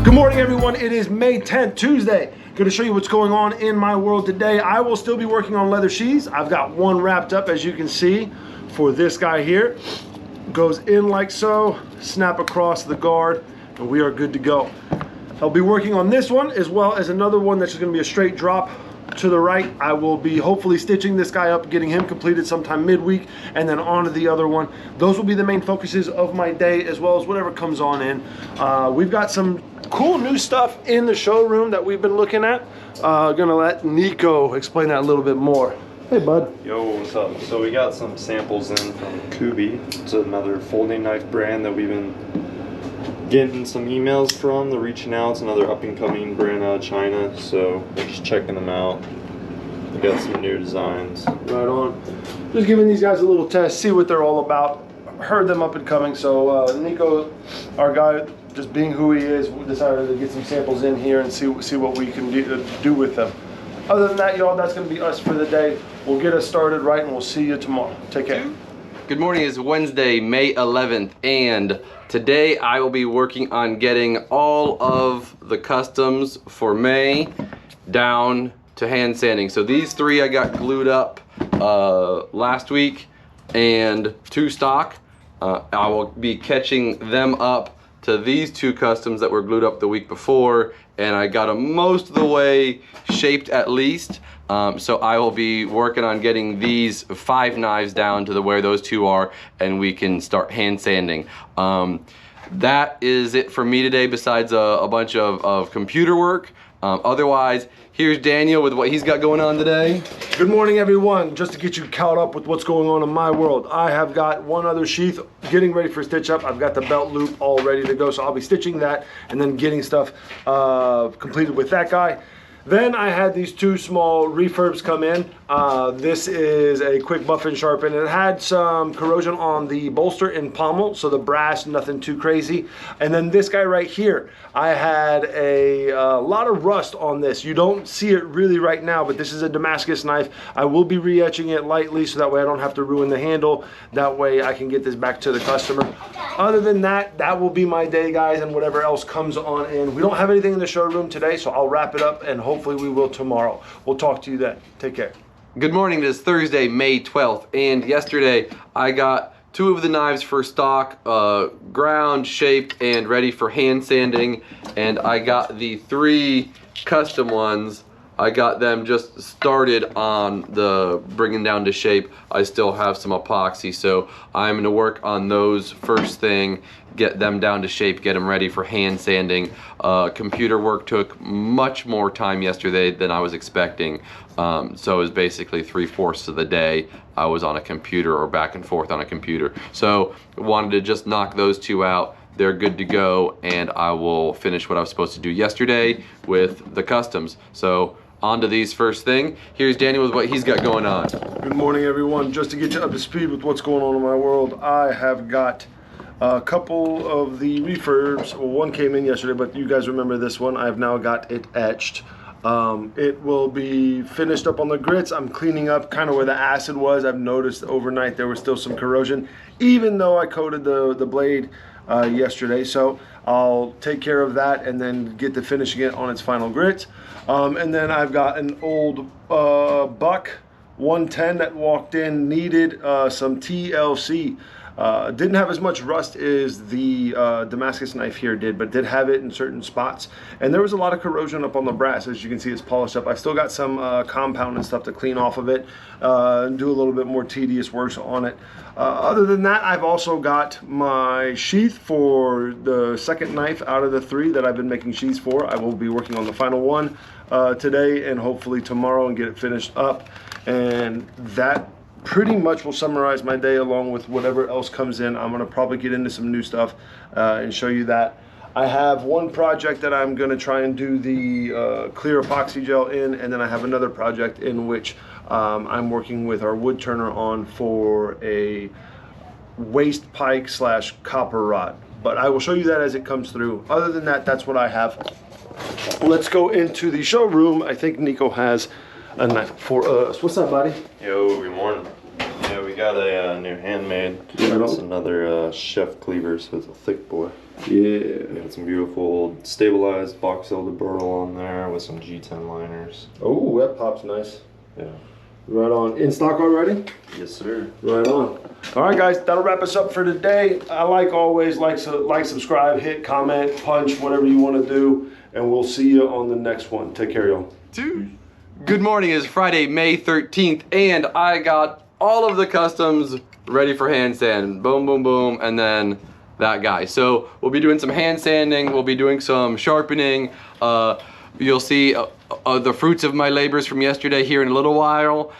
Good morning, everyone. It is May 10th, Tuesday. Going to show you what's going on in my world today. I will still be working on leather sheaths. I've got one wrapped up, as you can see, for this guy here. Goes in like so, snap across the guard, and we are good to go. I'll be working on this one as well as another one that's just going to be a straight drop to the right. I will be hopefully stitching this guy up, getting him completed sometime midweek, and then on to the other one. Those will be the main focuses of my day, as well as whatever comes on in. We've got some cool new stuff in the showroom that we've been looking at. Gonna let Nico explain that a little bit more. Hey, bud. Yo, what's up? So we got some samples in from Kubey. It's another folding knife brand that we've been getting some emails from. They're reaching out. It's another up-and-coming brand out of China, so we're just checking them out. We got some new designs. Right on. Just giving these guys a little test, see what they're all about. Heard them up and coming, so Nico, our guy, just being who he is, we decided to get some samples in here and see what we can do with them. Other than that, y'all, that's going to be us for the day. We'll get us started right, and we'll see you tomorrow. Take care. Good morning. It's Wednesday, May 11th, and today I will be working on getting all of the customs for May down to hand sanding. So these three I got glued up last week and to stock. I will be catching them up to these two customs that were glued up the week before, and I got them most of the way shaped at least. So I will be working on getting these 5 knives down to where those two are, and we can start hand sanding. That is it for me today, besides a bunch of computer work. Otherwise, here's Daniel with what he's got going on today. Good morning, everyone. Just to get you caught up with what's going on in my world, I have got one other sheath getting ready for stitch up. I've got the belt loop all ready to go, so I'll be stitching that and then getting stuff completed with that guy. Then I had these two small refurbs come in. This is a quick buff and sharpen. It had some corrosion on the bolster and pommel, so the brass, nothing too crazy. And then this guy right here, I had a lot of rust on this. You don't see it really right now, but this is a Damascus knife. I will be re-etching it lightly so that way I don't have to ruin the handle. That way I can get this back to the customer. Other than that, that will be my day, guys, and whatever else comes on in. We don't have anything in the showroom today, so I'll wrap it up, and hopefully we will tomorrow. We'll talk to you then. Take care. Good morning. It is Thursday, May 12th, and yesterday I got 2 of the knives for stock, ground, shaped, and ready for hand sanding, and I got the 3 custom ones. I got them just started on the bringing down to shape. I still have some epoxy, so I'm going to work on those first thing, get them down to shape, get them ready for hand sanding. Computer work took much more time yesterday than I was expecting, so it was basically 3/4 of the day I was on a computer or back and forth on a computer. So wanted to just knock those 2 out. They're good to go, and I will finish what I was supposed to do yesterday with the customs. So on to these first thing. Here's Daniel with what he's got going on. Good morning, everyone. Just to get you up to speed with what's going on in my world, I have got a couple of the refurbs. Well, one came in yesterday, but you guys remember this one. I've now got it etched. It will be finished up on the grits. I'm cleaning up kind of where the acid was. I've noticed overnight there was still some corrosion, even though I coated the blade yesterday. So I'll take care of that and then get to finishing it on its final grits. And then I've got an old buck 110 that walked in, needed some TLC. Didn't have as much rust as the Damascus knife here did, but did have it in certain spots. And there was a lot of corrosion up on the brass. As you can see, it's polished up. I still got some compound and stuff to clean off of it and do a little bit more tedious work on it. Other than that, I've also got my sheath for the second knife out of the 3 that I've been making sheaths for. I will be working on the final one today and hopefully tomorrow and get it finished up. And that pretty much will summarize my day along with whatever else comes in. I'm going to probably get into some new stuff and show you that. I have one project that I'm going to try and do the clear epoxy gel in, and then I have another project in which I'm working with our wood turner on for a waste pike / copper rod. But I will show you that as it comes through. Other than that, that's what I have. Let's go into the showroom. I think Nico has a knife for us. What's up, buddy? Yo, good morning. Yeah, we got a new handmade. It's another chef cleaver, so it's a thick boy. Yeah. Got some beautiful stabilized box elder burl on there with some G10 liners. Oh, that pops nice. Yeah. Right on. In stock already? Yes, sir. Right on. All right, guys, that'll wrap us up for today. I like always, like, subscribe, hit, comment, punch, whatever you want to do, and we'll see you on the next one. Take care, y'all. Good morning. It's Friday, May 13th, and I got all of the customs ready for hand sand. Boom, boom, boom, and then that guy. So we'll be doing some hand sanding. We'll be doing some sharpening. You'll see the fruits of my labors from yesterday here in a little while.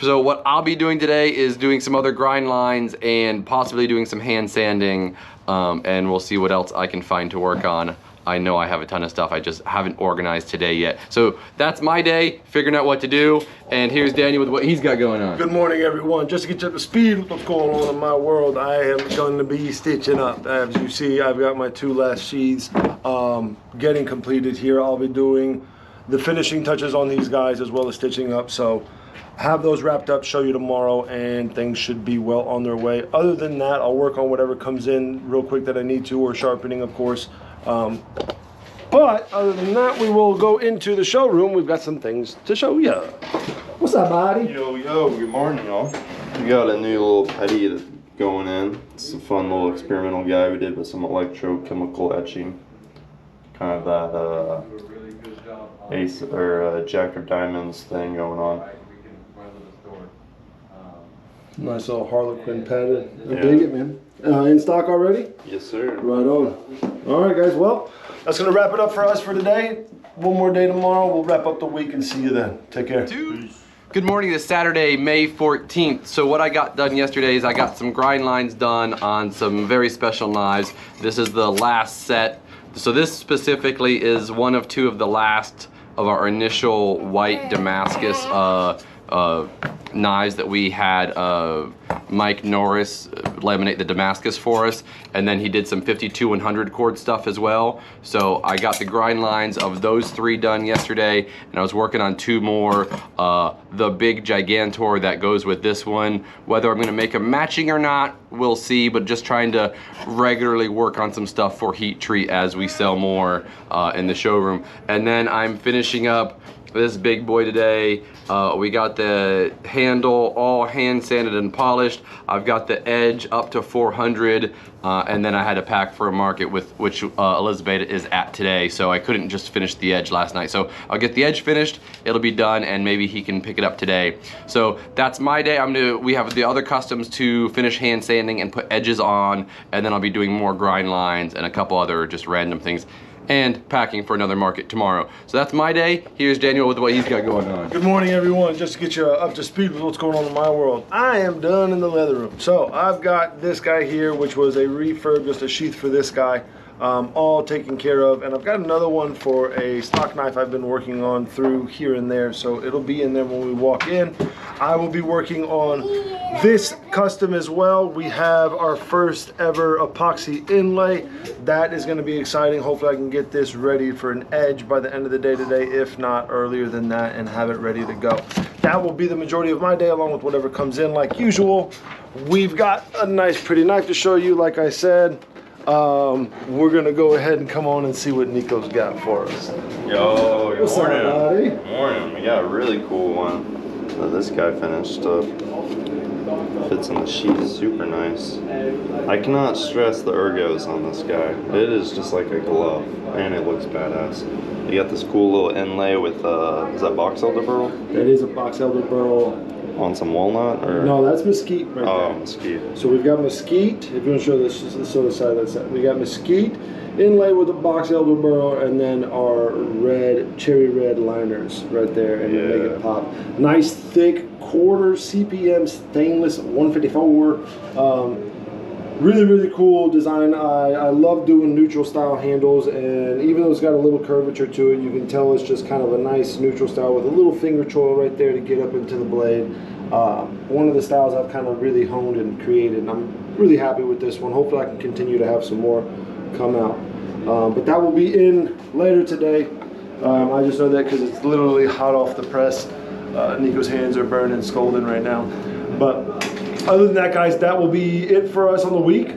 So what I'll be doing today is doing some other grind lines and possibly doing some hand sanding, and we'll see what else I can find to work on. I know I have a ton of stuff, I just haven't organized today yet. So that's my day, figuring out what to do, and here's Daniel with what he's got going on. Good morning, everyone. Just to get you up to speed with what's going on in my world, I am going to be stitching up. As you see, I've got my 2 last sheaths getting completed here. I'll be doing the finishing touches on these guys as well as stitching up. So have those wrapped up, show you tomorrow, and things should be well on their way. Other than that, I'll work on whatever comes in real quick that I need to, or sharpening, of course. But other than that, we will go into the showroom. We've got some things to show you. What's up, buddy? Yo, good morning, y'all. We got a new little petty that's going in. It's a fun little experimental guy we did with some electrochemical etching. Kind of that Ace or Jack of Diamonds thing going on. Nice little Harlequin pattern. I dig it, man. In stock already? Yes, sir. Right on. All right, guys. Well, that's going to wrap it up for us for today. One more day tomorrow. We'll wrap up the week and see you then. Take care. Good morning. It's Saturday, May 14th. So what I got done yesterday is I got some grind lines done on some very special knives. This is the last set. So this specifically is one of 2 of the last of our initial white Damascus knives that we had Mike Norris laminate the Damascus for us, and then he did some 52 100 cord stuff as well. So I got the grind lines of those 3 done yesterday, and I was working on 2 more. The big Gigantor that goes with this one. Whether I'm going to make them matching or not, we'll see, but just trying to regularly work on some stuff for heat treat as we sell more in the showroom. And then I'm finishing up this big boy today. We got the handle all hand sanded and polished. I've got the edge up to 400, and then I had to pack for a market with which Elizabeth is at today, so I couldn't just finish the edge last night. So I'll get the edge finished, it'll be done, and maybe he can pick it up today. So that's my day. We have the other customs to finish hand sanding and put edges on, and then I'll be doing more grind lines and a couple other just random things, and packing for another market tomorrow. So that's my day. Here's Daniel with what he's got going on. Good morning, everyone. Just to get you up to speed with what's going on in my world, I am done in the leather room. So I've got this guy here, which was a refurb, just a sheath for this guy, all taken care of. And I've got another one for a stock knife I've been working on through here and there. So it'll be in there when we walk in. I will be working on this custom as well. We have our first ever epoxy inlay. That is going to be exciting. Hopefully I can get this ready for an edge by the end of the day today, if not earlier than that, and have it ready to go. That will be the majority of my day, along with whatever comes in like usual. We've got a nice pretty knife to show you, like I said. We're gonna go ahead and come on and see what Nico's got for us. Yo, good What's morning. up, buddy? Morning. We got a really cool one that this guy finished up. Fits in the sheath super nice. I cannot stress the ergos on this guy. It is just like a glove, and it looks badass. You got this cool little inlay with is that box elder burl? That is a box elder burl. On some walnut, or? No, that's mesquite right there. Oh, mesquite. So we've got mesquite. If you want to show this, show the side of that side. We got mesquite inlay with the box elder burl, and then our red, cherry red liners right there, and make it pop. Nice thick quarter CPM stainless 154. Really, really cool design. I love doing neutral style handles, and even though it's got a little curvature to it, you can tell it's just kind of a nice neutral style with a little finger choil right there to get up into the blade. One of the styles I've kind of really honed and created, and I'm really happy with this one. Hopefully I can continue to have some more come out. But that will be in later today. I just know that because it's literally hot off the press. Nico's hands are burning, scalding right now. But Other than that, guys, that will be it for us on the week.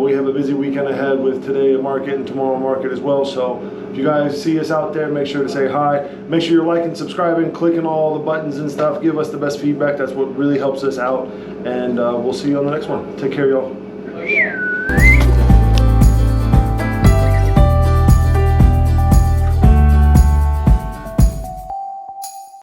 We have a busy weekend ahead with today at market and tomorrow market as well. So if you guys see us out there, make sure to say hi. Make sure you're liking, subscribing, clicking all the buttons and stuff. Give us the best feedback. That's what really helps us out. And we'll see you on the next one. Take care, y'all.